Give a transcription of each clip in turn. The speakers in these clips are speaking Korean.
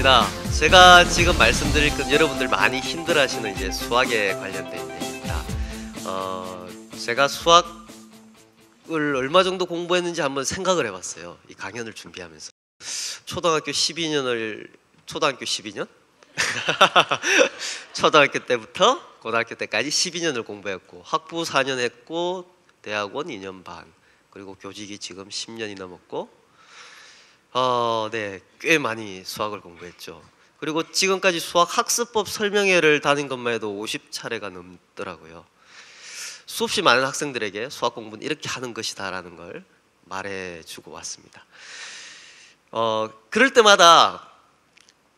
반갑습니다. 제가 지금 말씀드릴 건 여러분들 많이 힘들어하시는 이제 수학에 관련된 얘기입니다. 제가 수학을 얼마 정도 공부했는지 한번 생각을 해봤어요. 이 강연을 준비하면서. 초등학교 12년? 초등학교 때부터 고등학교 때까지 12년을 공부했고, 학부 4년 했고, 대학원 2년 반, 그리고 교직이 지금 10년이 넘었고, 네, 꽤 많이 수학을 공부했죠. 그리고 지금까지 수학 학습법 설명회를 다닌 것만 해도 50차례가 넘더라고요. 수없이 많은 학생들에게 수학 공부는 이렇게 하는 것이다 라는 걸 말해주고 왔습니다. 그럴 때마다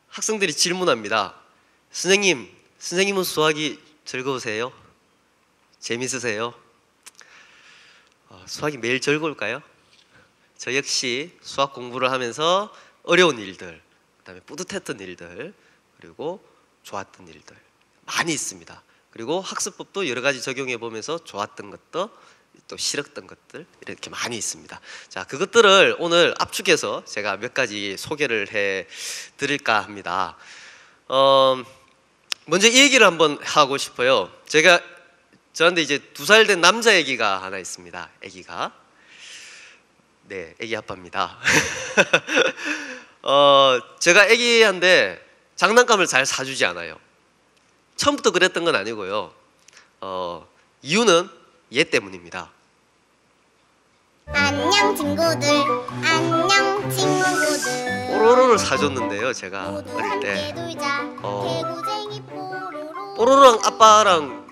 학생들이 질문합니다. 선생님은 수학이 즐거우세요? 재밌으세요? 수학이 매일 즐거울까요? 저 역시 수학 공부를 하면서 어려운 일들, 그다음에 뿌듯했던 일들, 그리고 좋았던 일들 많이 있습니다. 그리고 학습법도 여러 가지 적용해 보면서 좋았던 것도 또 싫었던 것들 이렇게 많이 있습니다. 자, 그것들을 오늘 압축해서 제가 몇 가지 소개를 해 드릴까 합니다. 먼저 이 얘기를 한번 하고 싶어요. 저한테 이제 2살 된 남자 아기가 하나 있습니다. 아기가. 네, 아기 아빠입니다. 제가 아기한테 장난감을 잘 사주지 않아요. 처음부터 그랬던 건 아니고요. 이유는 얘 때문입니다. 안녕 친구들, 안녕 친구들. 뽀로로를 사줬는데요, 제가 어릴 때. 뽀로로랑 아빠랑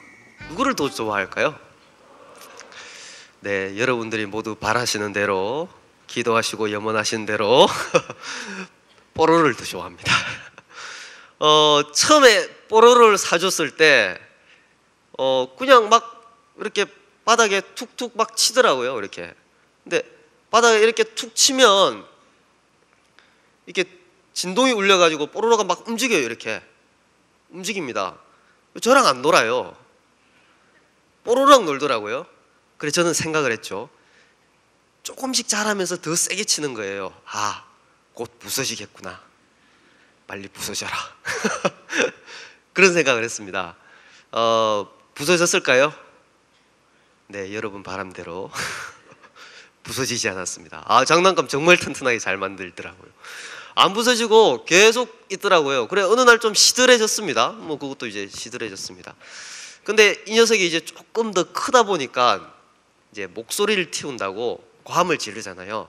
누구를 더 좋아할까요? 네, 여러분들이 모두 바라시는 대로, 기도하시고 염원하시는 대로 뽀로로를 더 좋아합니다. 처음에 뽀로로를 사줬을 때 그냥 막 이렇게 바닥에 툭툭 막 치더라고요. 이렇게. 근데 바닥에 이렇게 툭 치면 이렇게 진동이 울려가지고 뽀로로가 막 움직여요. 이렇게 움직입니다. 저랑 안 놀아요. 뽀로로랑 놀더라고요. 그래서 저는 생각을 했죠. 조금씩 자라면서 더 세게 치는 거예요. 아, 곧 부서지겠구나. 빨리 부서져라. 그런 생각을 했습니다. 부서졌을까요? 네, 여러분 바람대로 부서지지 않았습니다. 장난감 정말 튼튼하게 잘 만들더라고요. 안 부서지고 계속 있더라고요. 그래, 어느 날 좀 시들해졌습니다. 뭐 그것도 이제 시들해졌습니다. 근데 이 녀석이 이제 조금 더 크다 보니까 이제 목소리를 틔운다고 고함을 지르잖아요.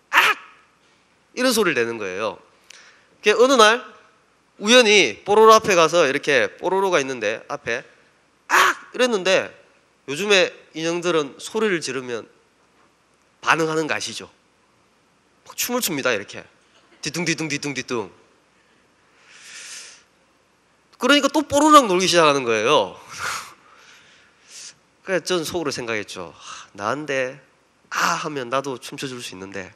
악! 이런 소리를 내는 거예요. 어느 날 우연히 뽀로로 앞에 가서 이렇게 뽀로로가 있는데 앞에 악! 이랬는데 요즘에 인형들은 소리를 지르면 반응하는 거 아시죠? 막 춤을 춥니다. 이렇게 뒤뚱뒤뚱. 그러니까 또 뽀로로랑 놀기 시작하는 거예요. 그래서 전 속으로 생각했죠. 나한테 하면 나도 춤춰줄 수 있는데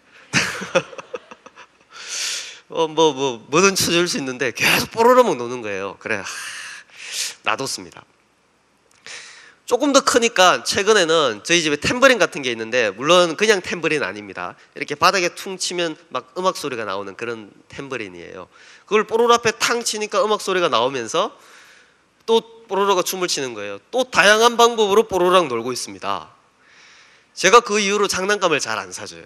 뭐든 쳐줄 수 있는데 계속 뽀로로만 노는 거예요. 그래, 놔뒀습니다. 조금 더 크니까 최근에는 저희 집에 탬버린 같은 게 있는데, 물론 그냥 탬버린 아닙니다. 이렇게 바닥에 퉁 치면 막 음악 소리가 나오는 그런 탬버린이에요. 그걸 뽀로로 앞에 탕 치니까 음악 소리가 나오면서 또 뽀로로가 춤을 추는 거예요. 또 다양한 방법으로 뽀로로랑 놀고 있습니다. 제가 그 이후로 장난감을 잘 안 사줘요.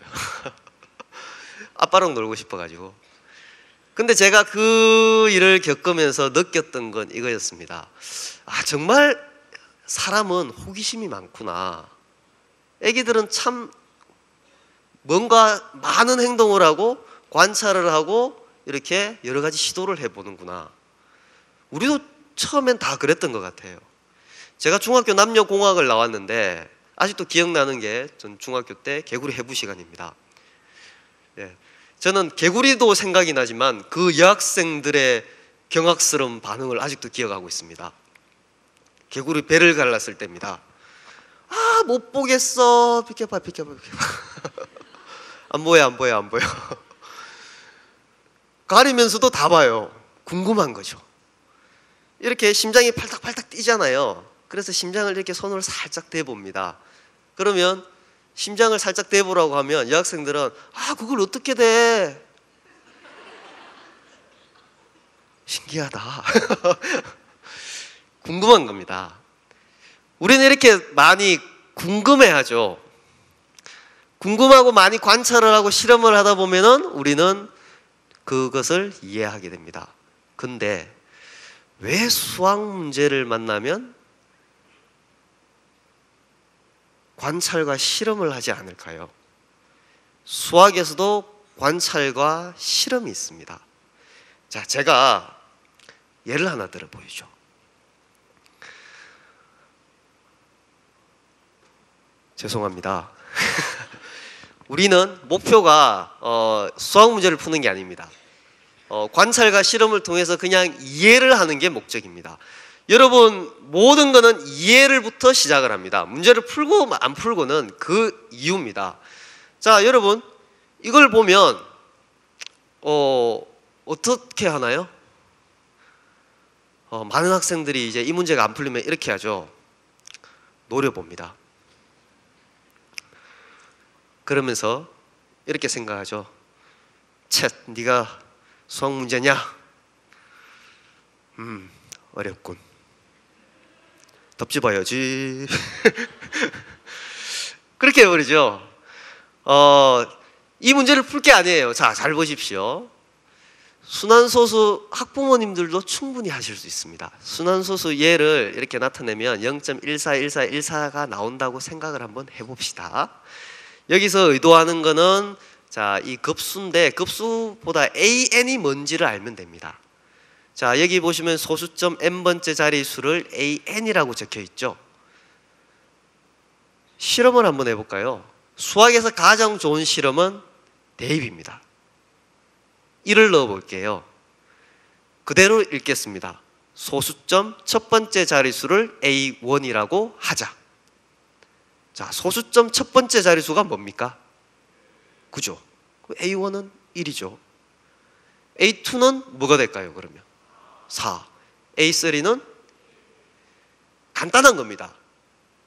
아빠랑 놀고 싶어가지고. 근데 제가 그 일을 겪으면서 느꼈던 건 이거였습니다. 정말 사람은 호기심이 많구나. 애기들은 참 뭔가 많은 행동을 하고 관찰을 하고 이렇게 여러 가지 시도를 해보는구나. 우리도 처음엔 다 그랬던 것 같아요. 제가 중학교 남녀공학을 나왔는데 아직도 기억나는 게, 전 중학교 때 개구리 해부 시간입니다. 예, 저는 개구리도 생각이 나지만 그 여학생들의 경악스러운 반응을 아직도 기억하고 있습니다. 개구리 배를 갈랐을 때입니다. 못 보겠어. 비켜봐. 안 보여. 가리면서도 다 봐요. 궁금한 거죠. 이렇게 심장이 팔딱팔딱 뛰잖아요. 그래서 심장을 이렇게 손으로 살짝 대봅니다. 그러면 심장을 살짝 대보라고 하면 여학생들은 그걸 어떻게 대? 신기하다. 궁금한 겁니다. 우리는 이렇게 많이 궁금해하죠. 궁금하고 많이 관찰을 하고 실험을 하다 보면은 우리는 그것을 이해하게 됩니다. 근데 왜 수학 문제를 만나면 관찰과 실험을 하지 않을까요? 수학에서도 관찰과 실험이 있습니다. 자, 제가 예를 하나 들어 보이죠. 죄송합니다. 우리는 목표가 수학 문제를 푸는 게 아닙니다. 관찰과 실험을 통해서 그냥 이해를 하는 게 목적입니다. 여러분, 모든 거는 이해를부터 시작을 합니다. 문제를 풀고 안 풀고는 그 이유입니다. 자, 여러분, 이걸 보면 어떻게 하나요? 많은 학생들이 이제 이 문제가 안 풀리면 이렇게 하죠. 노려봅니다. 그러면서 이렇게 생각하죠. 쳇, 네가 수학 문제냐? 어렵군. 덮지 봐야지. 그렇게 해버리죠. 이 문제를 풀 게 아니에요. 자, 잘 보십시오. 순환소수 학부모님들도 충분히 하실 수 있습니다. 순환소수 예를 이렇게 나타내면 0.141414가 나온다고 생각을 한번 해봅시다. 여기서 의도하는 거는 자, 이 급수인데 급수보다 AN이 뭔지를 알면 됩니다. 자, 여기 보시면 소수점 n번째 자리수를 AN이라고 적혀 있죠. 실험을 한번 해볼까요? 수학에서 가장 좋은 실험은 대입입니다. 1을 넣어 볼게요. 그대로 읽겠습니다. 소수점 첫 번째 자리수를 A1이라고 하자. 자, 소수점 첫 번째 자리수가 뭡니까? 그죠? A1은 1이죠. A2는 뭐가 될까요, 그러면? 4. A3는 간단한 겁니다.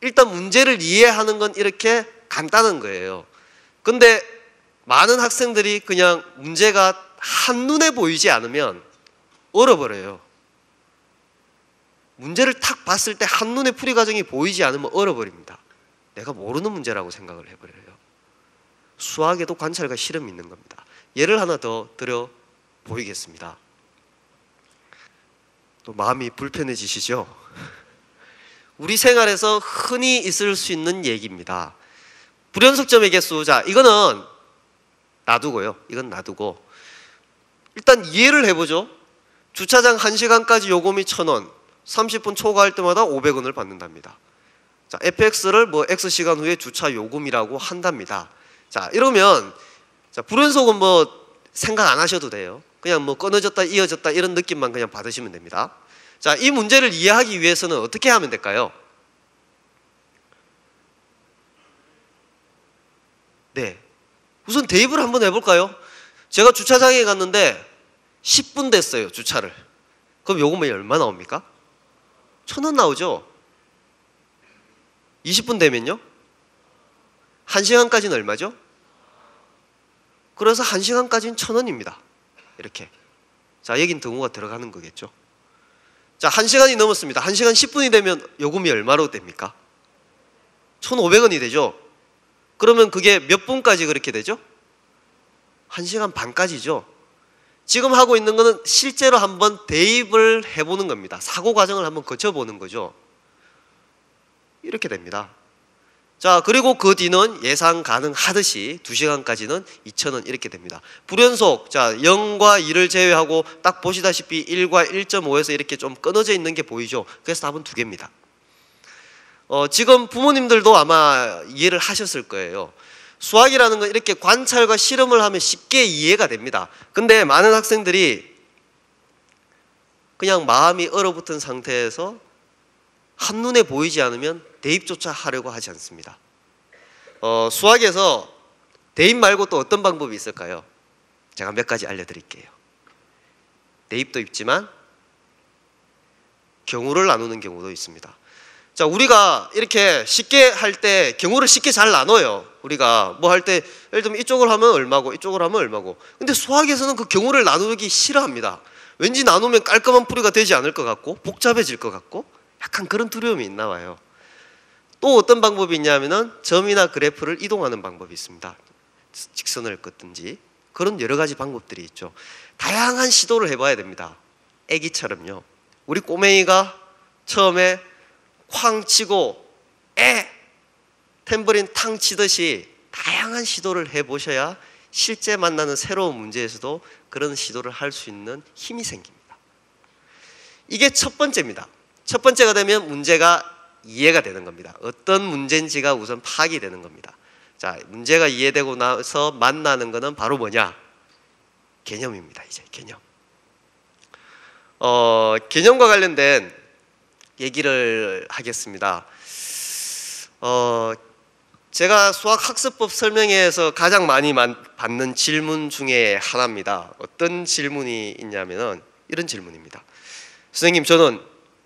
일단 문제를 이해하는 건 이렇게 간단한 거예요. 근데 많은 학생들이 그냥 문제가 한눈에 보이지 않으면 얼어버려요. 문제를 탁 봤을 때 한눈에 풀이 과정이 보이지 않으면 얼어버립니다. 내가 모르는 문제라고 생각을 해버려요. 수학에도 관찰과 실험이 있는 겁니다. 예를 하나 더 드려 보이겠습니다. 또 마음이 불편해지시죠? 우리 생활에서 흔히 있을 수 있는 얘기입니다. 불연속점의 개수. 자, 이거는 놔두고요. 이건 놔두고 일단 이해를 해보죠. 주차장 1시간까지 요금이 1,000원, 30분 초과할 때마다 500원을 받는답니다. 자, fx를 뭐 x시간 후에 주차 요금이라고 한답니다. 자, 이러면 자, 불연속은 뭐 생각 안 하셔도 돼요. 그냥 뭐 끊어졌다 이어졌다 이런 느낌만 그냥 받으시면 됩니다. 자, 이 문제를 이해하기 위해서는 어떻게 하면 될까요? 네, 우선 대입을 한번 해볼까요? 제가 주차장에 갔는데 10분 됐어요, 주차를. 그럼 요금이 얼마 나옵니까? 1,000원 나오죠? 20분 되면요? 1시간까지는 얼마죠? 그래서 1시간까지는 1,000원입니다. 이렇게. 자, 여긴 등호가 들어가는 거겠죠. 자, 1시간이 넘었습니다. 1시간 10분이 되면 요금이 얼마로 됩니까? 1,500원이 되죠. 그러면 그게 몇 분까지 그렇게 되죠? 1시간 반까지죠. 지금 하고 있는 거는 실제로 한번 대입을 해보는 겁니다. 사고 과정을 한번 거쳐보는 거죠. 이렇게 됩니다. 자, 그리고 그 뒤는 예상 가능하듯이 2시간까지는 2,000원 이렇게 됩니다. 불연속, 자, 0과 2를 제외하고 딱 보시다시피 1과 1.5에서 이렇게 좀 끊어져 있는 게 보이죠. 그래서 답은 2개입니다. 지금 부모님들도 아마 이해를 하셨을 거예요. 수학이라는 건 이렇게 관찰과 실험을 하면 쉽게 이해가 됩니다. 근데 많은 학생들이 그냥 마음이 얼어붙은 상태에서 한눈에 보이지 않으면 대입조차 하려고 하지 않습니다. 수학에서 대입 말고 또 어떤 방법이 있을까요? 제가 몇 가지 알려드릴게요. 대입도 있지만 경우를 나누는 경우도 있습니다. 자, 우리가 이렇게 쉽게 할 때 경우를 쉽게 잘 나눠요. 우리가 뭐 할 때 예를 들면 이쪽을 하면 얼마고 이쪽을 하면 얼마고. 근데 수학에서는 그 경우를 나누기 싫어합니다. 왠지 나누면 깔끔한 풀이가 되지 않을 것 같고 복잡해질 것 같고 약간 그런 두려움이 있나 봐요. 또 어떤 방법이 있냐면은 점이나 그래프를 이동하는 방법이 있습니다. 직선을 긋든지 그런 여러 가지 방법들이 있죠. 다양한 시도를 해봐야 됩니다. 애기처럼요. 우리 꼬맹이가 처음에 쾅 치고 탬버린 탕 치듯이 다양한 시도를 해보셔야 실제 만나는 새로운 문제에서도 그런 시도를 할 수 있는 힘이 생깁니다. 이게 첫 번째입니다. 첫 번째가 되면 문제가 이해가 되는 겁니다. 어떤 문제인지가 우선 파악이 되는 겁니다. 자, 문제가 이해되고 나서 만나는 것은 바로 뭐냐? 개념입니다. 이제 개념. 개념과 관련된 얘기를 하겠습니다. 제가 수학학습법 설명회에서 가장 많이 받는 질문 중에 하나입니다. 어떤 질문이 있냐면은 이런 질문입니다. 선생님, 저는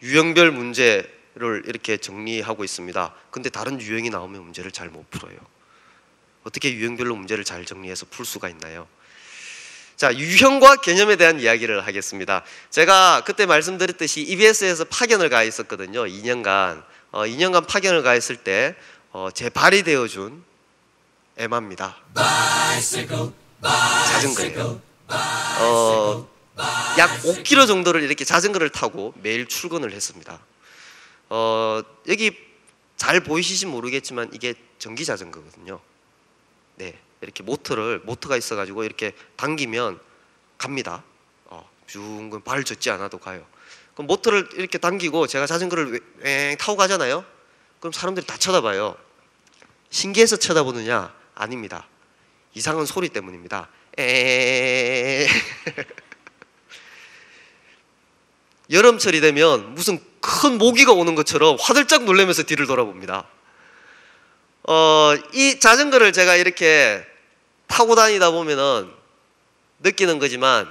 유형별 문제를 이렇게 정리하고 있습니다. 근데 다른 유형이 나오면 문제를 잘 못 풀어요. 어떻게 유형별로 문제를 잘 정리해서 풀 수가 있나요? 자, 유형과 개념에 대한 이야기를 하겠습니다. 제가 그때 말씀드렸듯이 EBS에서 파견을 가 있었거든요. 2년간. 2년간 파견을 가 있을 때 제 발이 되어준 에마입니다. 자전거예요. 약 5km 정도를 이렇게 자전거를 타고 매일 출근을 했습니다. 여기 잘 보이실지 모르겠지만 이게 전기 자전거거든요. 네, 이렇게 모터가 있어가지고 이렇게 당기면 갑니다. 쭉 발 젓지 않아도 가요. 그럼 모터를 이렇게 당기고 제가 자전거를 왱 타고 가잖아요. 그럼 사람들이 다 쳐다봐요. 신기해서 쳐다보느냐? 아닙니다. 이상한 소리 때문입니다. 여름철이 되면 무슨 큰 모기가 오는 것처럼 화들짝 놀라면서 뒤를 돌아봅니다. 이 자전거를 제가 이렇게 타고 다니다 보면은 느끼는 거지만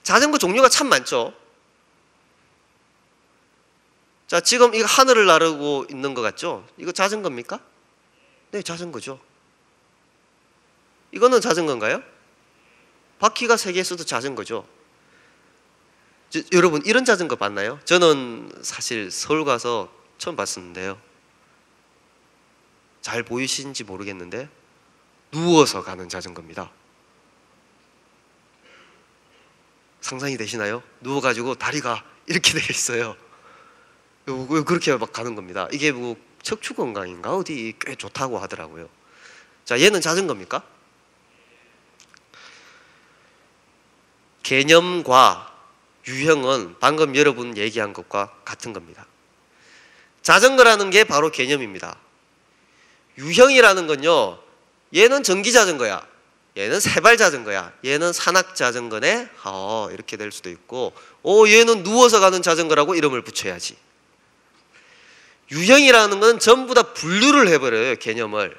자전거 종류가 참 많죠. 자, 지금 이거 하늘을 나르고 있는 것 같죠? 이거 자전거입니까? 네, 자전거죠. 이거는 자전거인가요? 바퀴가 3개 있어도 자전거죠. 여러분, 이런 자전거 봤나요? 저는 사실 서울 가서 처음 봤었는데요. 잘 보이시는지 모르겠는데 누워서 가는 자전거입니다. 상상이 되시나요? 누워가지고 다리가 이렇게 되어 있어요. 그렇게 막 가는 겁니다. 이게 뭐 척추 건강인가 어디 꽤 좋다고 하더라고요. 자, 얘는 자전거입니까? 개념과 유형은 방금 여러분 얘기한 것과 같은 겁니다. 자전거라는 게 바로 개념입니다. 유형이라는 건요, 얘는 전기 자전거야, 얘는 세발 자전거야, 얘는 산악 자전거네, 이렇게 될 수도 있고, 얘는 누워서 가는 자전거라고 이름을 붙여야지. 유형이라는 건 전부 다 분류를 해버려요, 개념을.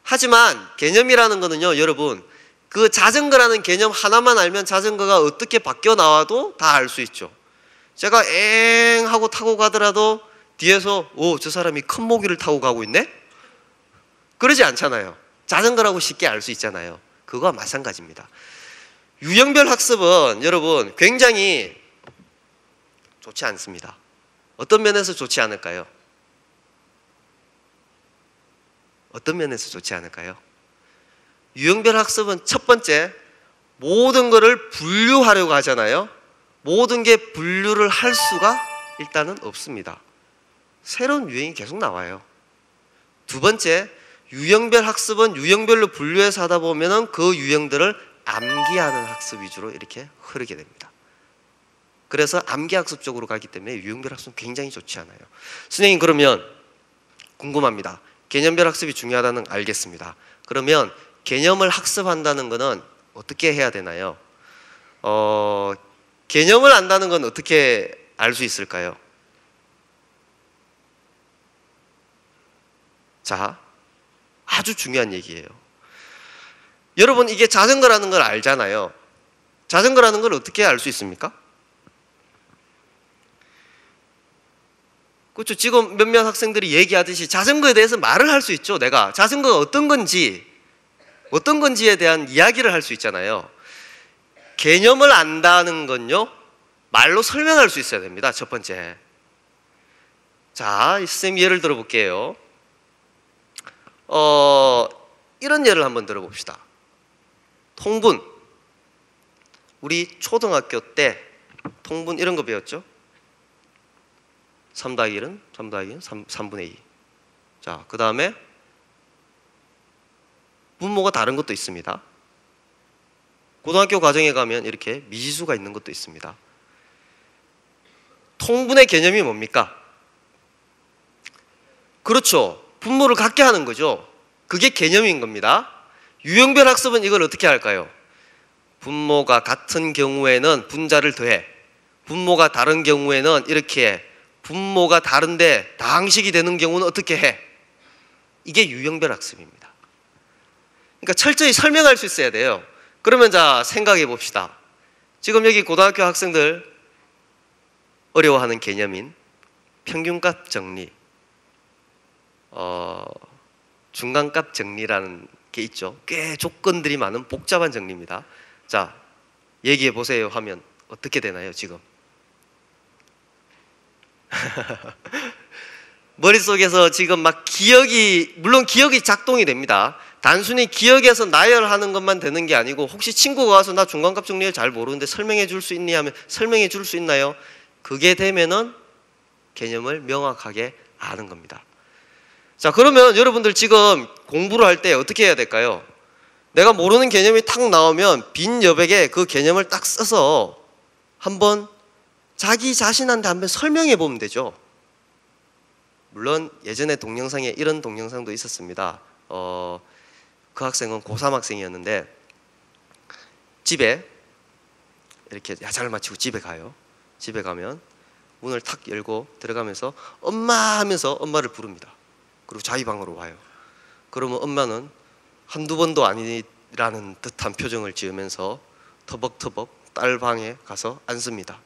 하지만 개념이라는 거는요, 여러분, 그 자전거라는 개념 하나만 알면 자전거가 어떻게 바뀌어 나와도 다 알 수 있죠. 제가 엥 하고 타고 가더라도 뒤에서 저 사람이 큰 모기를 타고 가고 있네? 그러지 않잖아요. 자전거라고 쉽게 알 수 있잖아요. 그거와 마찬가지입니다. 유형별 학습은 여러분 굉장히 좋지 않습니다. 어떤 면에서 좋지 않을까요? 어떤 면에서 좋지 않을까요? 유형별 학습은 첫 번째, 모든 것을 분류하려고 하잖아요. 모든 게 분류를 할 수가 일단은 없습니다. 새로운 유형이 계속 나와요. 두 번째, 유형별 학습은 유형별로 분류해서 하다 보면은 그 유형들을 암기하는 학습 위주로 이렇게 흐르게 됩니다. 그래서 암기 학습 쪽으로 가기 때문에 유형별 학습은 굉장히 좋지 않아요. 선생님, 그러면 궁금합니다. 개념별 학습이 중요하다는 걸 알겠습니다. 그러면 개념을 학습한다는 것은 어떻게 해야 되나요? 개념을 안다는 건 어떻게 알 수 있을까요? 자, 아주 중요한 얘기예요. 여러분, 이게 자전거라는 걸 알잖아요. 자전거라는 걸 어떻게 알 수 있습니까? 그렇죠. 지금 몇몇 학생들이 얘기하듯이 자전거에 대해서 말을 할 수 있죠. 내가 자전거가 어떤 건지에 대한 이야기를 할 수 있잖아요. 개념을 안다는 건요, 말로 설명할 수 있어야 됩니다. 첫 번째. 자, 선생님 예를 들어 볼게요. 이런 예를 한번 들어봅시다. 통분. 우리 초등학교 때 통분 이런 거 배웠죠? 3 더하기 1은 3 더하기 1은 3분의 2. 자, 그 다음에 분모가 다른 것도 있습니다. 고등학교 과정에 가면 이렇게 미지수가 있는 것도 있습니다. 통분의 개념이 뭡니까? 그렇죠. 분모를 같게 하는 거죠. 그게 개념인 겁니다. 유형별 학습은 이걸 어떻게 할까요? 분모가 같은 경우에는 분자를 더해. 분모가 다른 경우에는 이렇게 해. 분모가 다른데 다항식이 되는 경우는 어떻게 해? 이게 유형별 학습입니다. 그러니까 철저히 설명할 수 있어야 돼요. 그러면 자, 생각해 봅시다. 지금 여기 고등학교 학생들 어려워하는 개념인 평균값 정리, 중간값 정리라는 게 있죠. 꽤 조건들이 많은 복잡한 정리입니다. 자, 얘기해 보세요 하면 어떻게 되나요, 지금? 머릿속에서 지금 막 물론 기억이 작동이 됩니다. 단순히 기억에서 나열하는 것만 되는 게 아니고, 혹시 친구가 와서 나 중간값 정리를 잘 모르는데 설명해 줄 수 있니 하면 설명해 줄 수 있나요? 그게 되면은 개념을 명확하게 아는 겁니다. 자, 그러면 여러분들 지금 공부를 할 때 어떻게 해야 될까요? 내가 모르는 개념이 탁 나오면 빈 여백에 그 개념을 딱 써서 한번 자기 자신한테 한번 설명해 보면 되죠. 물론 예전에 동영상에 이런 동영상도 있었습니다. 그 학생은 고3 학생이었는데 집에 이렇게 야자를 마치고 집에 가요. 집에 가면 문을 탁 열고 들어가면서 엄마 하면서 엄마를 부릅니다. 그리고 자기 방으로 와요. 그러면 엄마는 한두 번도 아니라는 듯한 표정을 지으면서 터벅터벅 딸 방에 가서 앉습니다.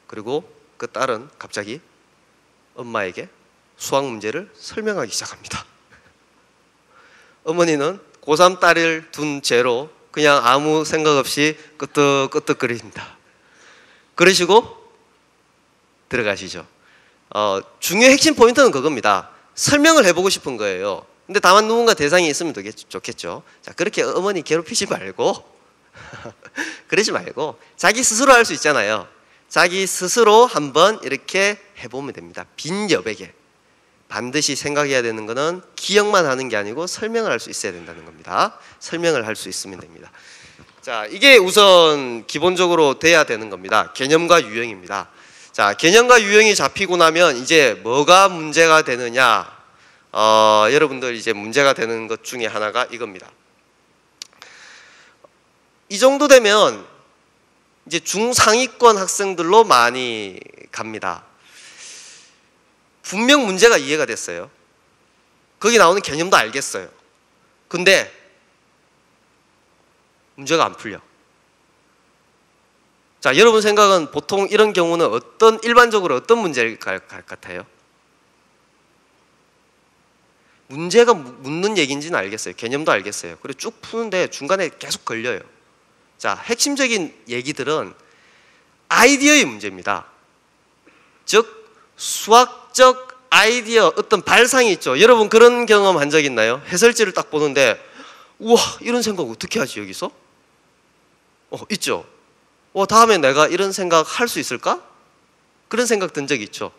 그리고 그 딸은 갑자기 엄마에게 수학 문제를 설명하기 시작합니다. 어머니는 고3 딸을 둔 채로 그냥 아무 생각 없이 끄떡끄떡거립니다. 그러시고 들어가시죠. 중요 핵심 포인트는 그겁니다. 설명을 해보고 싶은 거예요. 근데 다만 누군가 대상이 있으면 좋겠죠. 자, 그렇게 어머니 괴롭히지 말고 그러지 말고 자기 스스로 할 수 있잖아요. 자기 스스로 한번 이렇게 해보면 됩니다. 빈 여백에. 반드시 생각해야 되는 것은 기억만 하는 게 아니고 설명을 할 수 있어야 된다는 겁니다. 설명을 할 수 있으면 됩니다. 자, 이게 우선 기본적으로 돼야 되는 겁니다. 개념과 유형입니다. 자, 개념과 유형이 잡히고 나면 이제 뭐가 문제가 되느냐? 여러분들 이제 문제가 되는 것 중에 하나가 이겁니다. 이 정도 되면 이제 중상위권 학생들로 많이 갑니다. 분명 문제가 이해가 됐어요. 거기 나오는 개념도 알겠어요. 근데 문제가 안 풀려. 자, 여러분 생각은 보통 이런 경우는 일반적으로 어떤 문제일 것 같아요? 문제가 묻는 얘기인지는 알겠어요. 개념도 알겠어요. 그리고 쭉 푸는데 중간에 계속 걸려요. 자, 핵심적인 얘기들은 아이디어의 문제입니다. 즉, 수학적 아이디어, 어떤 발상이 있죠. 여러분 그런 경험 한 적 있나요? 해설지를 딱 보는데 우와, 이런 생각 어떻게 하지 여기서? 있죠. 다음에 내가 이런 생각 할 수 있을까? 그런 생각 든 적이 있죠.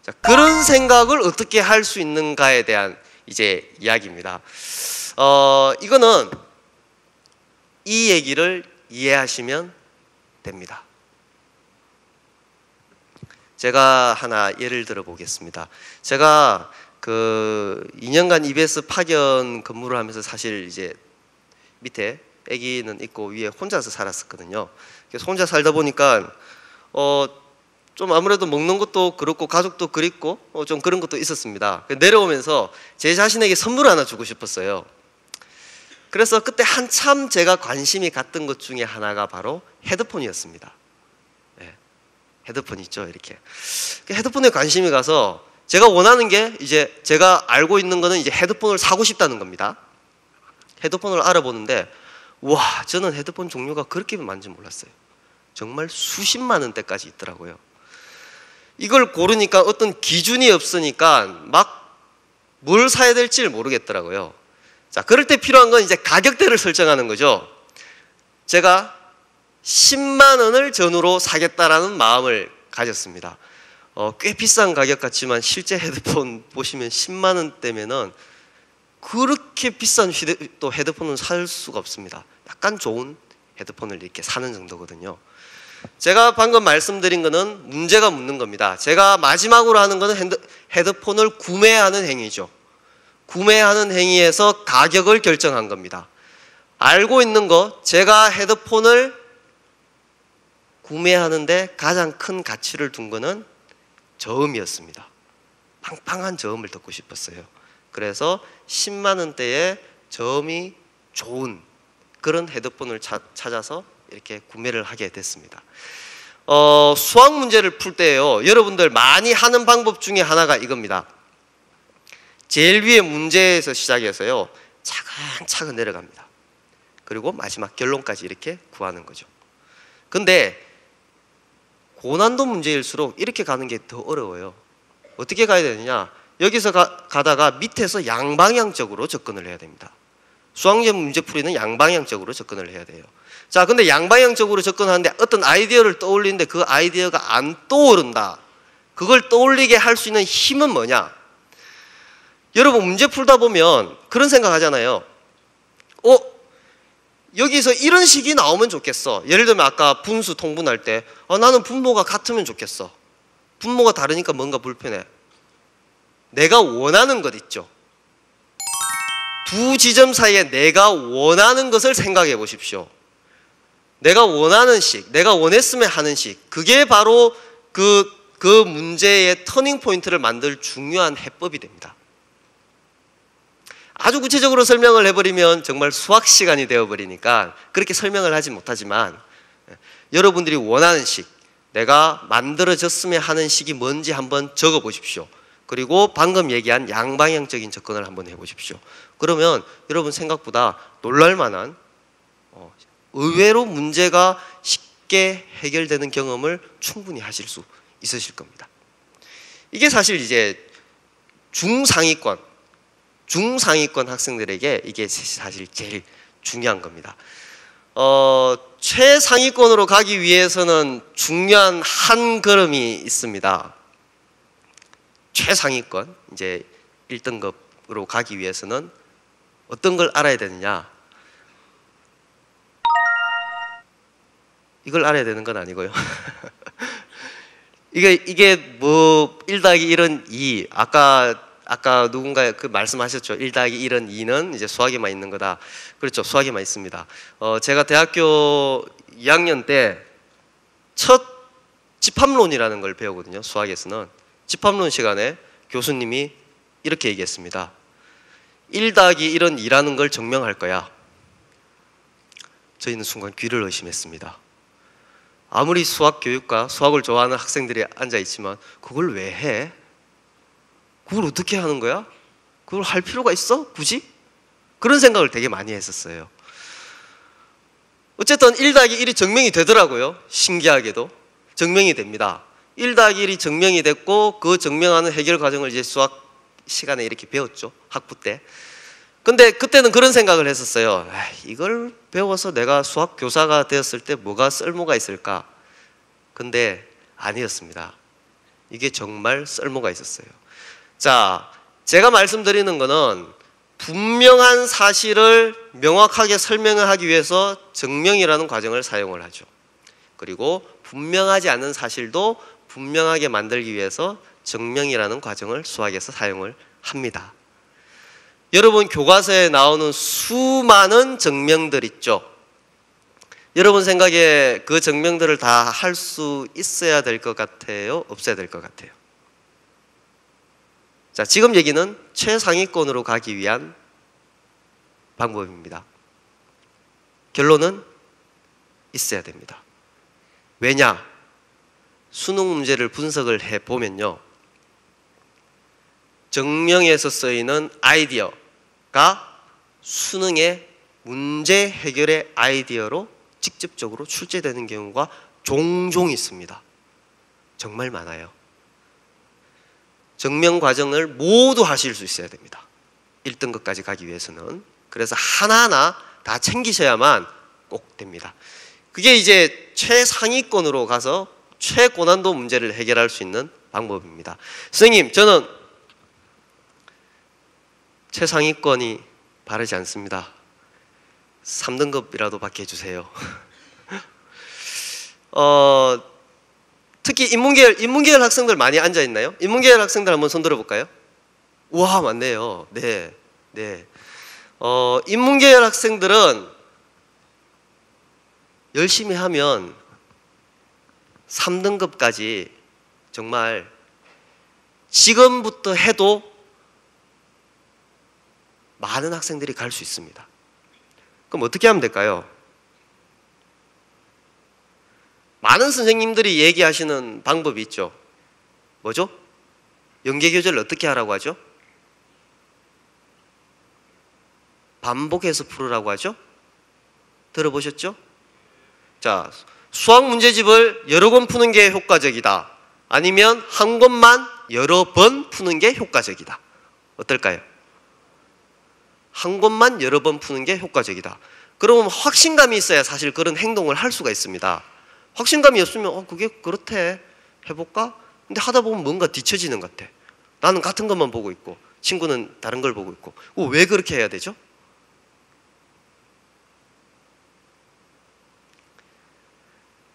자, 그런 생각을 어떻게 할 수 있는가에 대한 이제 이야기입니다. 이거는 이 얘기를 이해하시면 됩니다. 제가 하나 예를 들어 보겠습니다. 제가 그 2년간 EBS 파견 근무를 하면서 사실 이제 밑에 아기는 있고 위에 혼자서 살았었거든요. 그래서 혼자 살다 보니까 좀 아무래도 먹는 것도 그렇고 가족도 그립고 좀 그런 것도 있었습니다. 내려오면서 제 자신에게 선물을 하나 주고 싶었어요. 그래서 그때 한참 제가 관심이 갔던 것 중에 하나가 바로 헤드폰이었습니다. 네, 헤드폰 있죠, 이렇게. 헤드폰에 관심이 가서 제가 원하는 게 이제 제가 알고 있는 거는 이제 헤드폰을 사고 싶다는 겁니다. 헤드폰을 알아보는데 와, 저는 헤드폰 종류가 그렇게 많은지 몰랐어요. 정말 수십만 원대까지 있더라고요. 이걸 고르니까 어떤 기준이 없으니까 막 뭘 사야 될지 모르겠더라고요. 자, 그럴 때 필요한 건 이제 가격대를 설정하는 거죠. 제가 10만 원을 전후로 사겠다라는 마음을 가졌습니다. 꽤 비싼 가격 같지만 실제 헤드폰 보시면 10만 원대면은 그렇게 비싼 또 헤드폰은 살 수가 없습니다. 약간 좋은 헤드폰을 이렇게 사는 정도거든요. 제가 방금 말씀드린 거는 문제가 묻는 겁니다. 제가 마지막으로 하는 거는 헤드폰을 구매하는 행위죠. 구매하는 행위에서 가격을 결정한 겁니다. 알고 있는 거, 제가 헤드폰을 구매하는데 가장 큰 가치를 둔 거는 저음이었습니다. 팡팡한 저음을 듣고 싶었어요. 그래서 10만 원대의 저음이 좋은 그런 헤드폰을 찾아서 이렇게 구매를 하게 됐습니다. 수학 문제를 풀 때요, 여러분들 많이 하는 방법 중에 하나가 이겁니다. 제일 위에 문제에서 시작해서요, 차근차근 내려갑니다. 그리고 마지막 결론까지 이렇게 구하는 거죠. 근데 고난도 문제일수록 이렇게 가는 게 더 어려워요. 어떻게 가야 되느냐? 여기서 가다가 밑에서 양방향적으로 접근을 해야 됩니다. 수학문제 문제풀이는 양방향적으로 접근을 해야 돼요. 자, 근데 양방향적으로 접근하는데 어떤 아이디어를 떠올리는데 그 아이디어가 안 떠오른다. 그걸 떠올리게 할 수 있는 힘은 뭐냐? 여러분 문제 풀다 보면 그런 생각 하잖아요. 여기서 이런 식이 나오면 좋겠어. 예를 들면 아까 분수 통분할 때 나는 분모가 같으면 좋겠어. 분모가 다르니까 뭔가 불편해. 내가 원하는 것 있죠. 두 지점 사이에 내가 원하는 것을 생각해 보십시오. 내가 원하는 식, 내가 원했으면 하는 식, 그게 바로 그 문제의 터닝 포인트를 만들 중요한 해법이 됩니다. 아주 구체적으로 설명을 해버리면 정말 수학 시간이 되어버리니까 그렇게 설명을 하지 못하지만, 여러분들이 원하는 식, 내가 만들어졌으면 하는 식이 뭔지 한번 적어 보십시오. 그리고 방금 얘기한 양방향적인 접근을 한번 해보십시오. 그러면 여러분 생각보다 놀랄만한, 의외로 문제가 쉽게 해결되는 경험을 충분히 하실 수 있으실 겁니다. 이게 사실 이제 중상위권 학생들에게 이게 사실 제일 중요한 겁니다. 최상위권으로 가기 위해서는 중요한 한 걸음이 있습니다. 최상위권, 이제 1등급으로 가기 위해서는 어떤 걸 알아야 되느냐? 이걸 알아야 되는 건 아니고요. 이게 뭐 1 더하기 1은 2. 아까 누군가 그 말씀하셨죠. 1 더하기 1은 2는 이제 수학에만 있는 거다. 그렇죠. 수학에만 있습니다. 제가 대학교 2학년 때 첫 집합론이라는 걸 배우거든요. 수학에서는. 집합론 시간에 교수님이 이렇게 얘기했습니다. 1 더하기 1은 2라는 걸 증명할 거야. 저희는 순간 귀를 의심했습니다. 아무리 수학 교육과 수학을 좋아하는 학생들이 앉아있지만 그걸 왜 해? 그걸 어떻게 하는 거야? 그걸 할 필요가 있어? 굳이? 그런 생각을 되게 많이 했었어요. 어쨌든 1 더하기 1이 증명이 되더라고요. 신기하게도 증명이 됩니다. 1 더하기 1이 증명이 됐고 그 증명하는 해결 과정을 이제 수학 시간에 이렇게 배웠죠. 학부 때. 근데 그때는 그런 생각을 했었어요. 이걸 배워서 내가 수학 교사가 되었을 때 뭐가 쓸모가 있을까? 근데 아니었습니다. 이게 정말 쓸모가 있었어요. 자, 제가 말씀드리는 거는 분명한 사실을 명확하게 설명을 하기 위해서 증명이라는 과정을 사용을 하죠. 그리고 분명하지 않은 사실도 분명하게 만들기 위해서 증명이라는 과정을 수학에서 사용을 합니다. 여러분 교과서에 나오는 수많은 증명들 있죠. 여러분 생각에 그 증명들을 다 할 수 있어야 될 것 같아요? 없어야 될 것 같아요? 자, 지금 얘기는 최상위권으로 가기 위한 방법입니다. 결론은 있어야 됩니다. 왜냐? 수능 문제를 분석을 해보면요, 증명에서 쓰이는 아이디어가 수능의 문제 해결의 아이디어로 직접적으로 출제되는 경우가 종종 있습니다. 정말 많아요. 증명 과정을 모두 하실 수 있어야 됩니다. 1등급까지 가기 위해서는. 그래서 하나하나 다 챙기셔야만 꼭 됩니다. 그게 이제 최상위권으로 가서 최고난도 문제를 해결할 수 있는 방법입니다. 선생님, 저는 최상위권이 바르지 않습니다. 3등급이라도 받게 해주세요. 특히 인문계열 학생들 많이 앉아 있나요? 인문계열 학생들 한번 손 들어볼까요? 우와, 많네요. 네, 네. 인문계열 학생들은 열심히 하면 3등급까지 정말 지금부터 해도 많은 학생들이 갈 수 있습니다. 그럼 어떻게 하면 될까요? 많은 선생님들이 얘기하시는 방법이 있죠. 뭐죠? 연계교재를 어떻게 하라고 하죠? 반복해서 풀으라고 하죠? 들어보셨죠? 자, 수학 문제집을 여러 권 푸는 게 효과적이다. 아니면 한 권만 여러 번 푸는 게 효과적이다. 어떨까요? 한 권만 여러 번 푸는 게 효과적이다. 그러면 확신감이 있어야 사실 그런 행동을 할 수가 있습니다. 확신감이 없으면 그게 그렇대, 해볼까? 근데 하다 보면 뭔가 뒤처지는 것 같아. 나는 같은 것만 보고 있고 친구는 다른 걸 보고 있고. 왜 그렇게 해야 되죠?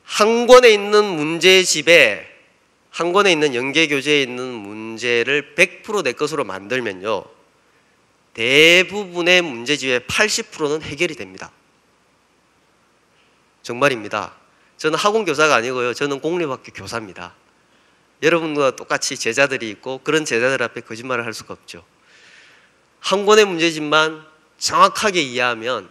한 권에 있는 문제집에, 한 권에 있는 연계교재에 있는 문제를 100% 내 것으로 만들면요, 대부분의 문제집의 80%는 해결이 됩니다. 정말입니다. 저는 학원교사가 아니고요, 저는 공립학교 교사입니다. 여러분과 똑같이 제자들이 있고 그런 제자들 앞에 거짓말을 할 수가 없죠. 한 권의 문제집만 정확하게 이해하면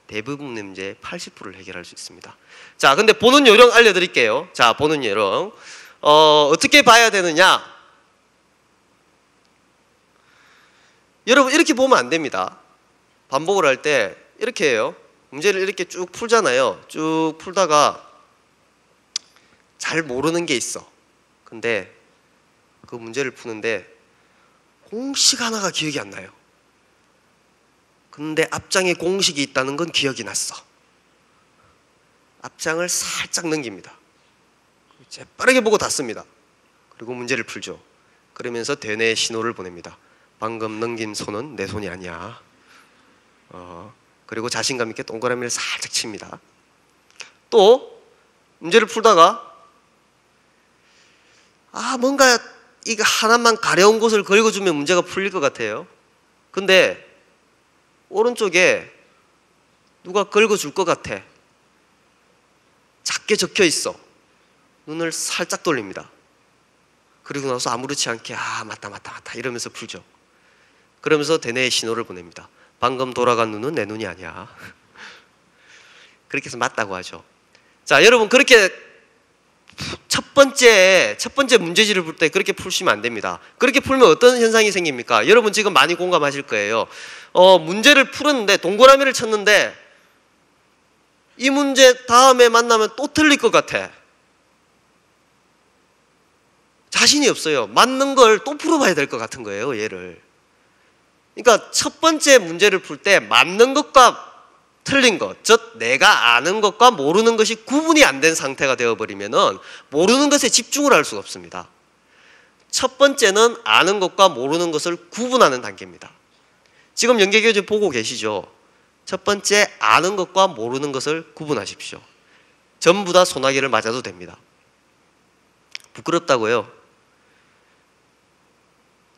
대부분의 문제의 80%를 해결할 수 있습니다. 자, 근데 보는 요령 알려드릴게요. 자, 보는 요령. 어떻게 봐야 되느냐? 여러분, 이렇게 보면 안 됩니다. 반복을 할 때 이렇게 해요. 문제를 이렇게 쭉 풀잖아요. 쭉 풀다가 잘 모르는 게 있어. 근데 그 문제를 푸는데 공식 하나가 기억이 안 나요. 근데 앞장에 공식이 있다는 건 기억이 났어. 앞장을 살짝 넘깁니다. 재빠르게 보고 닫습니다. 그리고 문제를 풀죠. 그러면서 대뇌에 신호를 보냅니다. 방금 넘긴 손은 내 손이 아니야. 그리고 자신감 있게 동그라미를 살짝 칩니다. 또 문제를 풀다가 뭔가 이거 하나만 가려운 곳을 긁어주면 문제가 풀릴 것 같아요. 근데 오른쪽에 누가 긁어줄 것 같아. 작게 적혀 있어. 눈을 살짝 돌립니다. 그리고 나서 아무렇지 않게 맞다 이러면서 풀죠. 그러면서 대뇌에 신호를 보냅니다. 방금 돌아간 눈은 내 눈이 아니야. 그렇게 해서 맞다고 하죠. 자, 여러분, 그렇게 첫 번째 문제지를 풀 때 그렇게 풀시면 안 됩니다. 그렇게 풀면 어떤 현상이 생깁니까? 여러분 지금 많이 공감하실 거예요. 문제를 풀었는데 동그라미를 쳤는데 이 문제 다음에 만나면 또 틀릴 것 같아. 자신이 없어요. 맞는 걸 또 풀어봐야 될 것 같은 거예요, 얘를. 그러니까 첫 번째 문제를 풀 때 맞는 것과 틀린 것, 즉 내가 아는 것과 모르는 것이 구분이 안 된 상태가 되어버리면은 모르는 것에 집중을 할 수가 없습니다. 첫 번째는 아는 것과 모르는 것을 구분하는 단계입니다. 지금 연계교재 보고 계시죠? 첫 번째, 아는 것과 모르는 것을 구분하십시오. 전부 다 소나기를 맞아도 됩니다. 부끄럽다고요?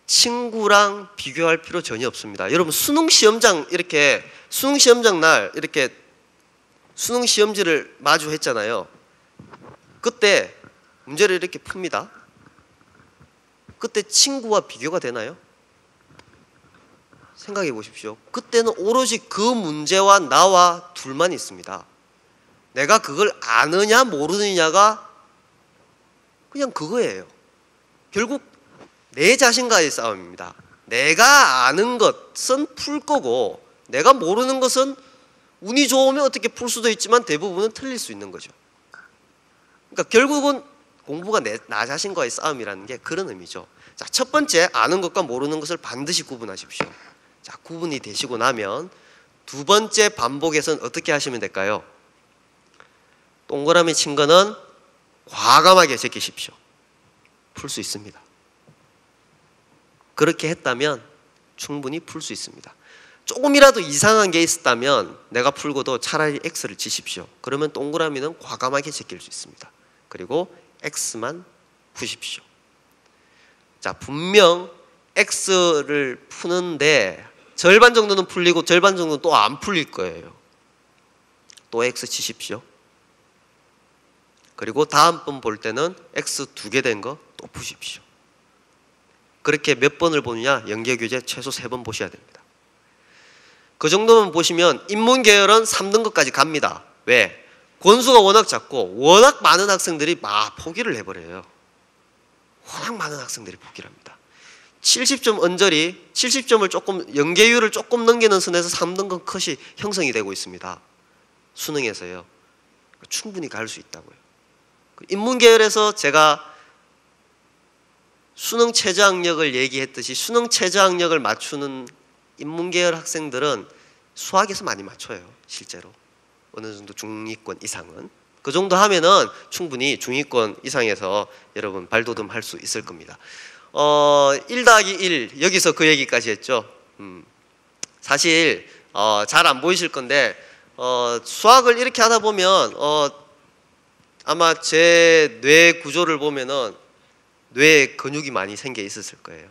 친구랑 비교할 필요 전혀 없습니다. 여러분 수능시험장 날 이렇게 수능시험지를 마주했잖아요. 그때 문제를 이렇게 풉니다. 그때 친구와 비교가 되나요? 생각해 보십시오. 그때는 오로지 그 문제와 나와 둘만 있습니다. 내가 그걸 아느냐 모르느냐가 그냥 그거예요. 결국 내 자신과의 싸움입니다. 내가 아는 것은 풀 거고 내가 모르는 것은 운이 좋으면 어떻게 풀 수도 있지만 대부분은 틀릴 수 있는 거죠. 그러니까 결국은 공부가 나 자신과의 싸움이라는 게 그런 의미죠. 자, 첫 번째, 아는 것과 모르는 것을 반드시 구분하십시오. 자, 구분이 되시고 나면 두 번째 반복에서는 어떻게 하시면 될까요? 동그라미 친 거는 과감하게 제끼십시오. 풀 수 있습니다. 그렇게 했다면 충분히 풀 수 있습니다. 조금이라도 이상한 게 있었다면 내가 풀고도 차라리 X를 치십시오. 그러면 동그라미는 과감하게 제낄 수 있습니다. 그리고 X만 푸십시오. 자, 분명 X를 푸는데 절반 정도는 풀리고 절반 정도는 또 안 풀릴 거예요. 또 X 치십시오. 그리고 다음번 볼 때는 X 2개 된 거 또 푸십시오. 그렇게 몇 번을 보느냐? 연계교재 최소 3번 보셔야 됩니다. 그 정도만 보시면 인문계열은 3등급까지 갑니다. 왜? 권수가 워낙 작고 워낙 많은 학생들이 포기를 해버려요. 워낙 많은 학생들이 포기를 합니다. 70점 언저리, 70점을 조금, 연계율을 조금 넘기는 선에서 3등급 컷이 형성이 되고 있습니다. 수능에서요. 충분히 갈 수 있다고요. 인문계열에서 제가 수능 최저학력을 얘기했듯이 수능 최저학력을 맞추는 인문계열 학생들은 수학에서 많이 맞춰요. 실제로. 어느 정도 중위권 이상은. 그 정도 하면은 충분히 중위권 이상에서 여러분 발돋움할 수 있을 겁니다. 1 더하기 1 여기서 그 얘기까지 했죠. 사실 잘 안 보이실 건데 수학을 이렇게 하다 보면 아마 제 뇌 구조를 보면은 뇌에 근육이 많이 생겨 있었을 거예요.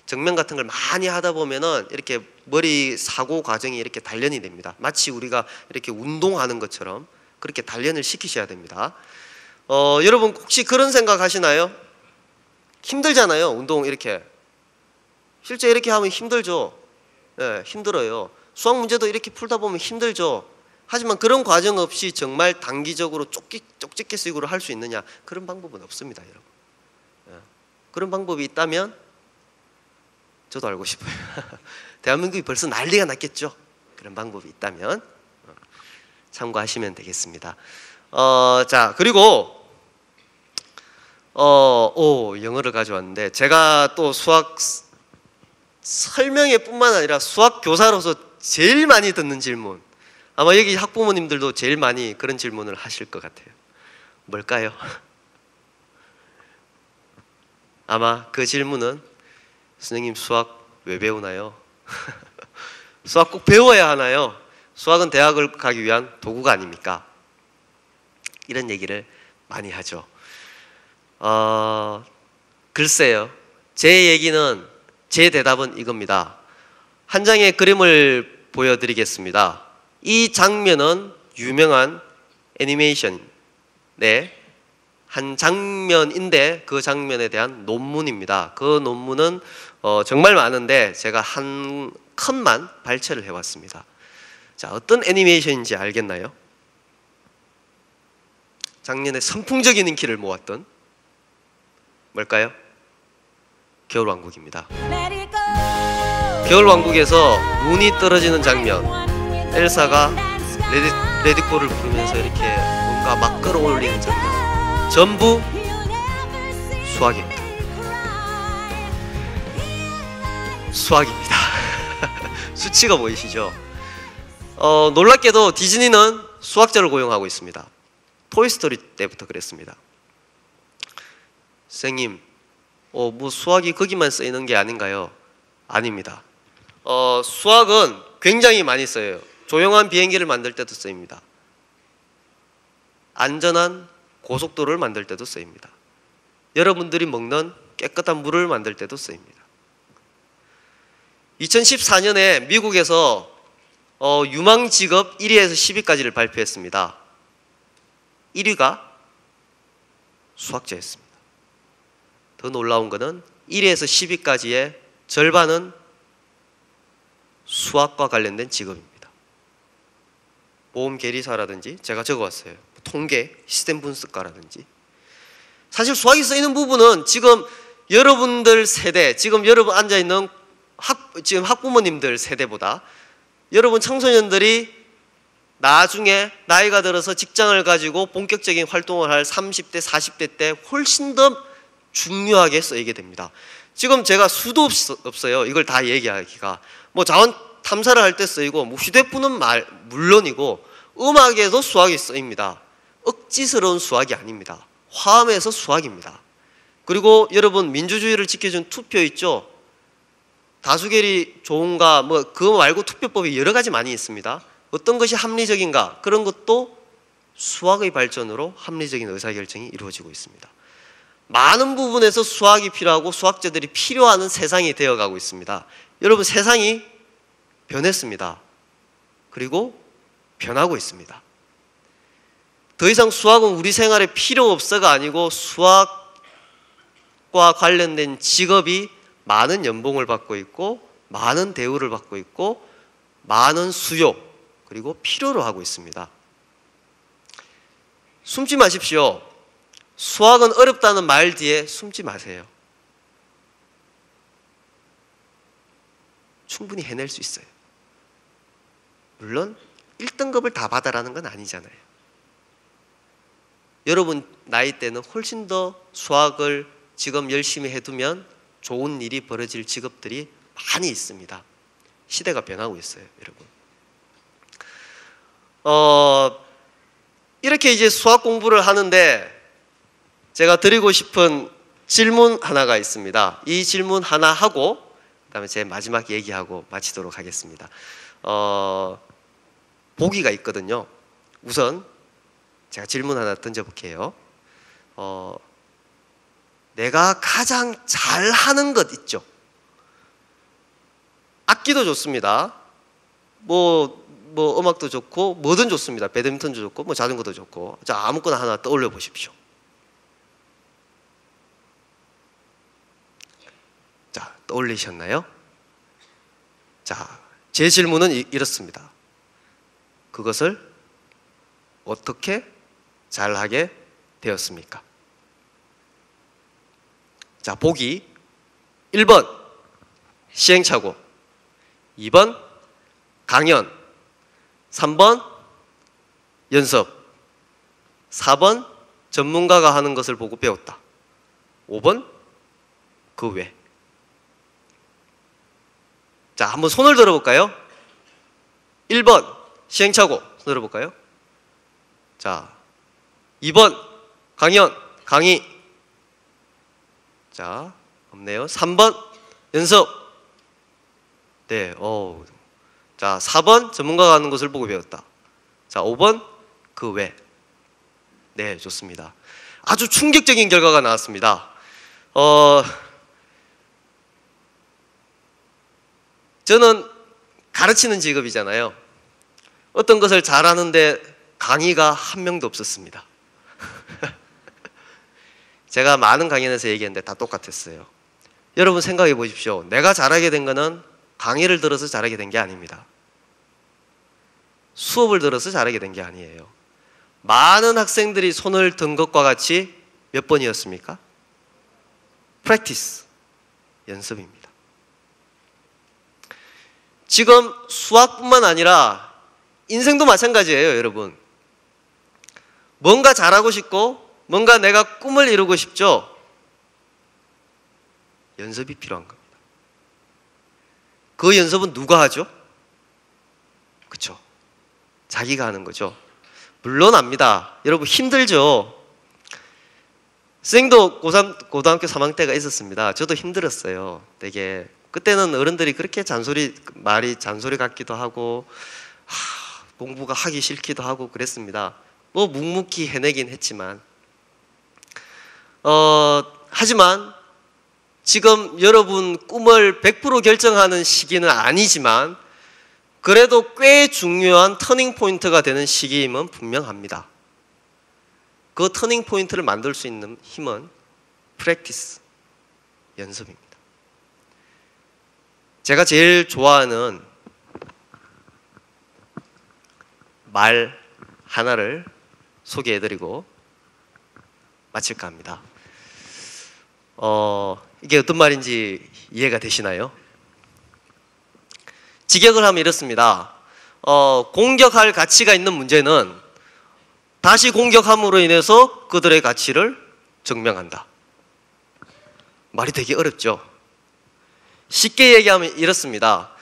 정면 같은 걸 많이 하다 보면은 이렇게 머리 사고 과정이 이렇게 단련이 됩니다. 마치 우리가 이렇게 운동하는 것처럼 그렇게 단련을 시키셔야 됩니다. 여러분 혹시 그런 생각 하시나요? 힘들잖아요. 운동 이렇게. 실제 이렇게 하면 힘들죠. 네, 힘들어요. 수학 문제도 이렇게 풀다 보면 힘들죠. 하지만 그런 과정 없이 정말 단기적으로 쪽집게식으로 할 수 있느냐? 그런 방법은 없습니다, 여러분. 네. 그런 방법이 있다면 저도 알고 싶어요. 대한민국이 벌써 난리가 났겠죠. 그런 방법이 있다면 참고하시면 되겠습니다. 자, 그리고 영어를 가져왔는데 제가 또 수학 설명회 뿐만 아니라 수학 교사로서 제일 많이 듣는 질문, 아마 여기 학부모님들도 제일 많이 그런 질문을 하실 것 같아요. 뭘까요? 아마 그 질문은 선생님 수학 왜 배우나요? 수학 꼭 배워야 하나요? 수학은 대학을 가기 위한 도구가 아닙니까? 이런 얘기를 많이 하죠. 글쎄요. 제 대답은 이겁니다. 한 장의 그림을 보여드리겠습니다. 이 장면은 유명한 애니메이션의 한 장면인데 그 장면에 대한 논문입니다. 그 논문은 정말 많은데 제가 한 컷만 발췌를 해왔습니다. 자, 어떤 애니메이션인지 알겠나요? 작년에 선풍적인 인기를 모았던 뭘까요? 겨울왕국입니다. 겨울왕국에서 눈이 떨어지는 장면, 엘사가 레디꼬를 부르면서 이렇게 뭔가 막 끌어올리는 장면, 전부 수학입니다. 수학입니다. 수치가 보이시죠? 놀랍게도 디즈니는 수학자를 고용하고 있습니다. 토이스토리 때부터 그랬습니다. 선생님, 뭐 수학이 거기만 쓰이는 게 아닌가요? 아닙니다. 수학은 굉장히 많이 써요. 조용한 비행기를 만들 때도 쓰입니다. 안전한 고속도로를 만들 때도 쓰입니다. 여러분들이 먹는 깨끗한 물을 만들 때도 쓰입니다. 2014년에 미국에서 유망 직업 1위에서 10위까지를 발표했습니다. 1위가 수학자였습니다. 더 놀라운 것은 1위에서 10위까지의 절반은 수학과 관련된 직업입니다. 보험 계리사라든지 제가 적어왔어요. 통계, 시스템 분석가라든지. 사실 수학이 쓰이는 부분은 지금 여러분들 세대, 지금 여러분 앉아있는 지금 학부모님들 세대보다 여러분 청소년들이 나중에 나이가 들어서 직장을 가지고 본격적인 활동을 할 30대, 40대 때 훨씬 더 중요하게 쓰이게 됩니다. 지금 제가 수도 없어요. 이걸 다 얘기하기가. 뭐 자원 탐사를 할 때 쓰이고, 뭐 휴대폰은 물론이고, 음악에도 수학이 쓰입니다. 억지스러운 수학이 아닙니다. 화음에서 수학입니다. 그리고 여러분, 민주주의를 지켜준 투표 있죠? 다수결이 좋은가, 뭐 그거 말고 투표법이 여러 가지 많이 있습니다. 어떤 것이 합리적인가, 그런 것도 수학의 발전으로 합리적인 의사결정이 이루어지고 있습니다. 많은 부분에서 수학이 필요하고 수학자들이 필요하는 세상이 되어가고 있습니다. 여러분, 세상이 변했습니다. 그리고 변하고 있습니다. 더 이상 수학은 우리 생활에 필요 없어가 아니고, 수학과 관련된 직업이 많은 연봉을 받고 있고, 많은 대우를 받고 있고, 많은 수요, 그리고 필요로 하고 있습니다. 숨지 마십시오. 수학은 어렵다는 말 뒤에 숨지 마세요. 충분히 해낼 수 있어요. 물론 1등급을 다 받아라는 건 아니잖아요. 여러분 나이 때는 훨씬 더 수학을 지금 열심히 해두면 좋은 일이 벌어질 직업들이 많이 있습니다. 시대가 변하고 있어요, 여러분. 이렇게 이제 수학 공부를 하는데 제가 드리고 싶은 질문 하나가 있습니다. 이 질문 하나 하고 그다음에 제 마지막 얘기하고 마치도록 하겠습니다. 보기가 있거든요. 우선 제가 질문 하나 던져볼게요. 내가 가장 잘하는 것 있죠? 악기도 좋습니다. 뭐 음악도 좋고 뭐든 좋습니다. 배드민턴도 좋고 뭐 자전거도 좋고. 자, 아무거나 하나 떠올려 보십시오. 자, 떠올리셨나요? 자, 제 질문은 이렇습니다. 그것을 어떻게 잘하게 되었습니까? 자, 보기 1번 시행착오, 2번 강연, 3번 연습, 4번 전문가가 하는 것을 보고 배웠다, 5번 그 외. 자, 한번 손을 들어볼까요? 1번 시행착오, 손 들어볼까요? 자, 2번 강연, 강의. 자, 없네요. 3번 연습. 네, 자, 4번 전문가가 하는 것을 보고 배웠다. 자, 5번 그 외. 네, 좋습니다. 아주 충격적인 결과가 나왔습니다. 저는 가르치는 직업이잖아요. 어떤 것을 잘하는데 강의가 한 명도 없었습니다. 제가 많은 강연에서 얘기했는데 다 똑같았어요. 여러분 생각해 보십시오. 내가 잘하게 된 거는 강의를 들어서 잘하게 된 게 아닙니다. 수업을 들어서 잘하게 된 게 아니에요. 많은 학생들이 손을 든 것과 같이 몇 번이었습니까? practice, 연습입니다. 지금 수학뿐만 아니라 인생도 마찬가지예요, 여러분. 뭔가 잘하고 싶고 뭔가 내가 꿈을 이루고 싶죠? 연습이 필요한 겁니다. 그 연습은 누가 하죠? 그쵸? 자기가 하는 거죠. 물론 압니다. 여러분 힘들죠? 선생님도 고3, 고등학교 3학년 때가 있었습니다. 저도 힘들었어요, 되게. 그때는 어른들이 그렇게 말이 잔소리 같기도 하고 공부가 하기 싫기도 하고 그랬습니다. 뭐 묵묵히 해내긴 했지만 하지만 지금 여러분 꿈을 100% 결정하는 시기는 아니지만 그래도 꽤 중요한 터닝 포인트가 되는 시기임은 분명합니다. 그 터닝 포인트를 만들 수 있는 힘은 프랙티스, 연습입니다. 제가 제일 좋아하는 말 하나를 소개해드리고 마칠까 합니다. 이게 어떤 말인지 이해가 되시나요? 직역을 하면 이렇습니다. 공격할 가치가 있는 문제는 다시 공격함으로 인해서 그들의 가치를 증명한다. 말이 되게 어렵죠. 쉽게 얘기하면 이렇습니다.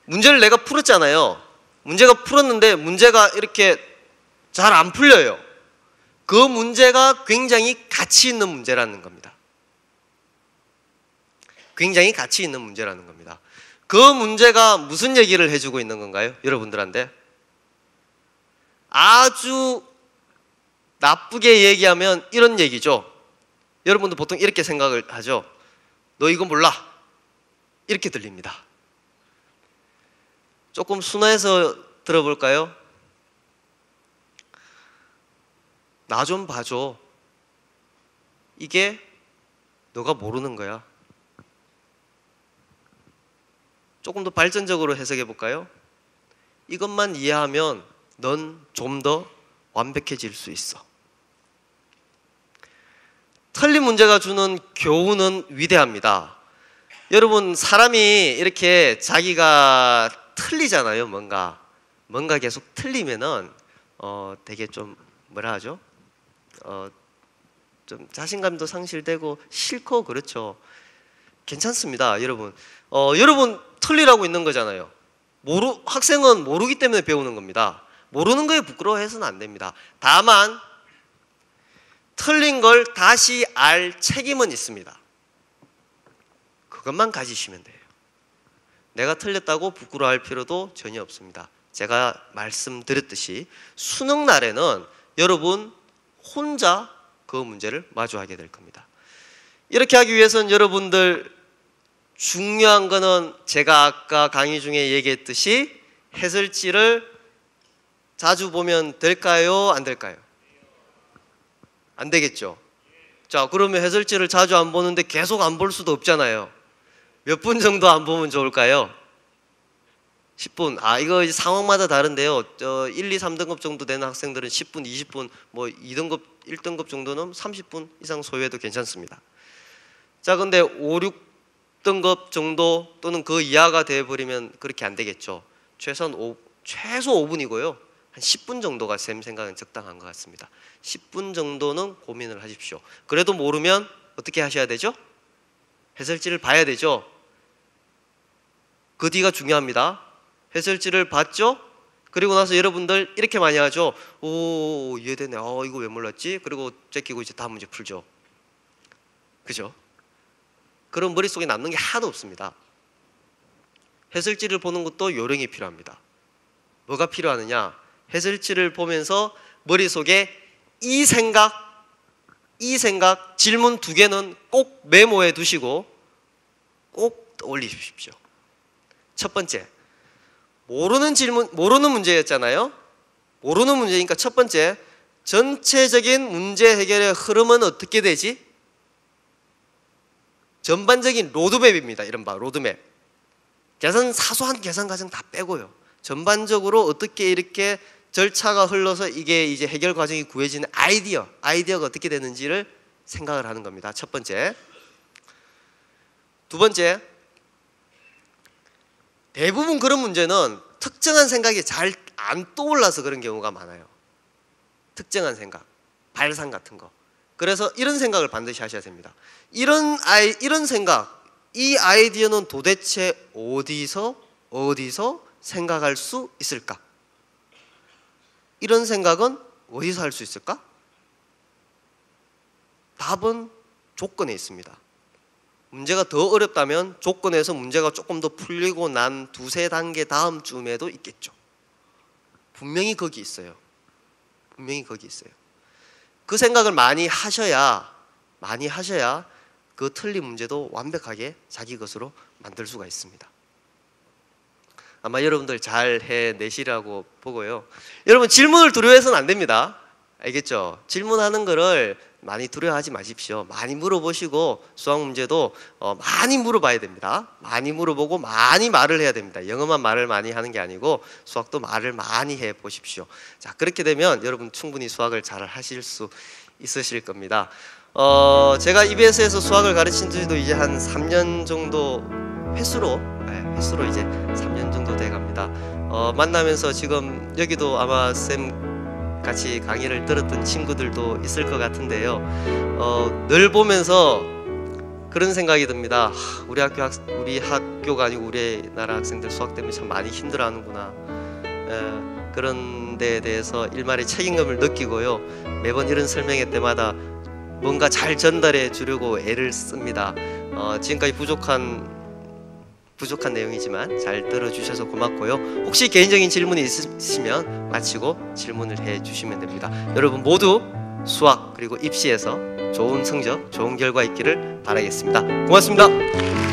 문제를 내가 풀었잖아요. 문제가 풀었는데 문제가 이렇게 잘 안 풀려요. 그 문제가 굉장히 가치 있는 문제라는 겁니다. 굉장히 가치 있는 문제라는 겁니다. 그 문제가 무슨 얘기를 해주고 있는 건가요? 여러분들한테 아주 나쁘게 얘기하면 이런 얘기죠. 여러분도 보통 이렇게 생각을 하죠. 너 이거 몰라. 이렇게 들립니다. 조금 순화해서 들어볼까요? 나 좀 봐줘. 이게 너가 모르는 거야. 조금 더 발전적으로 해석해 볼까요? 이것만 이해하면 넌 좀 더 완벽해질 수 있어. 틀린 문제가 주는 교훈은 위대합니다. 여러분, 사람이 이렇게 자기가 틀리잖아요. 뭔가 계속 틀리면은 되게 좀 뭐라 하죠? 좀 자신감도 상실되고 싫고 그렇죠. 괜찮습니다, 여러분. 여러분 틀리라고 있는 거잖아요. 학생은 모르기 때문에 배우는 겁니다. 모르는 거에 부끄러워해서는 안 됩니다. 다만 틀린 걸 다시 알 책임은 있습니다. 그것만 가지시면 돼요. 내가 틀렸다고 부끄러워할 필요도 전혀 없습니다. 제가 말씀드렸듯이 수능 날에는 여러분 혼자 그 문제를 마주하게 될 겁니다. 이렇게 하기 위해서는 여러분들 중요한 거는 제가 아까 강의 중에 얘기했듯이 해설지를 자주 보면 될까요? 안 될까요? 안 되겠죠. 자, 그러면 해설지를 자주 안 보는데 계속 안 볼 수도 없잖아요. 몇 분 정도 안 보면 좋을까요? 10분. 이거 이제 상황마다 다른데요. 1, 2, 3등급 정도 되는 학생들은 10분, 20분, 뭐 2등급, 1등급 정도는 30분 이상 소요해도 괜찮습니다. 자, 근데 5, 6등급 정도 또는 그 이하가 되어버리면 그렇게 안 되겠죠. 최소 5분이고요. 한 10분 정도가 쌤 생각은 적당한 것 같습니다. 10분 정도는 고민을 하십시오. 그래도 모르면 어떻게 하셔야 되죠? 해설지를 봐야 되죠. 그 뒤가 중요합니다. 해설지를 봤죠? 그리고 나서 여러분들 이렇게 많이 하죠. 오, 이해되네. 이거 왜 몰랐지? 그리고 제끼고 이제 다음 문제 풀죠. 그죠? 그럼 머릿속에 남는 게 하나도 없습니다. 해설지를 보는 것도 요령이 필요합니다. 뭐가 필요하느냐? 해설지를 보면서 머릿속에 이 생각, 질문 2개는 꼭 메모해 두시고 꼭 떠올리십시오. 첫 번째, 모르는 문제였잖아요. 모르는 문제니까 첫 번째, 전체적인 문제 해결의 흐름은 어떻게 되지? 전반적인 로드맵입니다. 이른바 로드맵. 사소한 계산 과정 다 빼고요. 전반적으로 어떻게 이렇게 절차가 흘러서 이게 이제 해결 과정이 구해지는 아이디어가 어떻게 되는지를 생각을 하는 겁니다. 첫 번째. 두 번째, 대부분 그런 문제는 특정한 생각이 잘 안 떠올라서 그런 경우가 많아요. 특정한 생각, 발상 같은 거. 그래서 이런 생각을 반드시 하셔야 됩니다. 이런 생각, 이 아이디어는 도대체 어디서 생각할 수 있을까? 이런 생각은 어디서 할 수 있을까? 답은 조건에 있습니다. 문제가 더 어렵다면 조건에서 문제가 조금 더 풀리고 난 2-3단계 다음쯤에도 있겠죠. 분명히 거기 있어요. 분명히 거기 있어요. 그 생각을 많이 하셔야 그 틀린 문제도 완벽하게 자기 것으로 만들 수가 있습니다. 아마 여러분들 잘 해내시라고 보고요. 여러분 질문을 두려워해서는 안 됩니다. 알겠죠? 질문하는 거를 많이 두려워하지 마십시오. 많이 물어보시고 수학 문제도 많이 물어봐야 됩니다. 많이 물어보고 많이 말을 해야 됩니다. 영어만 말을 많이 하는 게 아니고 수학도 말을 많이 해보십시오. 자, 그렇게 되면 여러분 충분히 수학을 잘 하실 수 있으실 겁니다. 제가 EBS에서 수학을 가르친 지도 이제 한 3년 정도 횟수로 횟수로 이제 3년 정도 돼 갑니다. 만나면서 지금 여기도 아마 쌤 같이 강의를 들었던 친구들도 있을 것 같은데요. 늘 보면서 그런 생각이 듭니다. 우리 학교가 아니고 우리나라 학생들 수학 때문에 참 많이 힘들어하는구나. 그런 데에 대해서 일말의 책임감을 느끼고요. 매번 이런 설명회 때마다 뭔가 잘 전달해 주려고 애를 씁니다. 지금까지 부족한 내용이지만 잘 들어주셔서 고맙고요. 혹시 개인적인 질문이 있으시면 마치고 질문을 해주시면 됩니다. 여러분 모두 수학 그리고 입시에서 좋은 성적, 좋은 결과 있기를 바라겠습니다. 고맙습니다.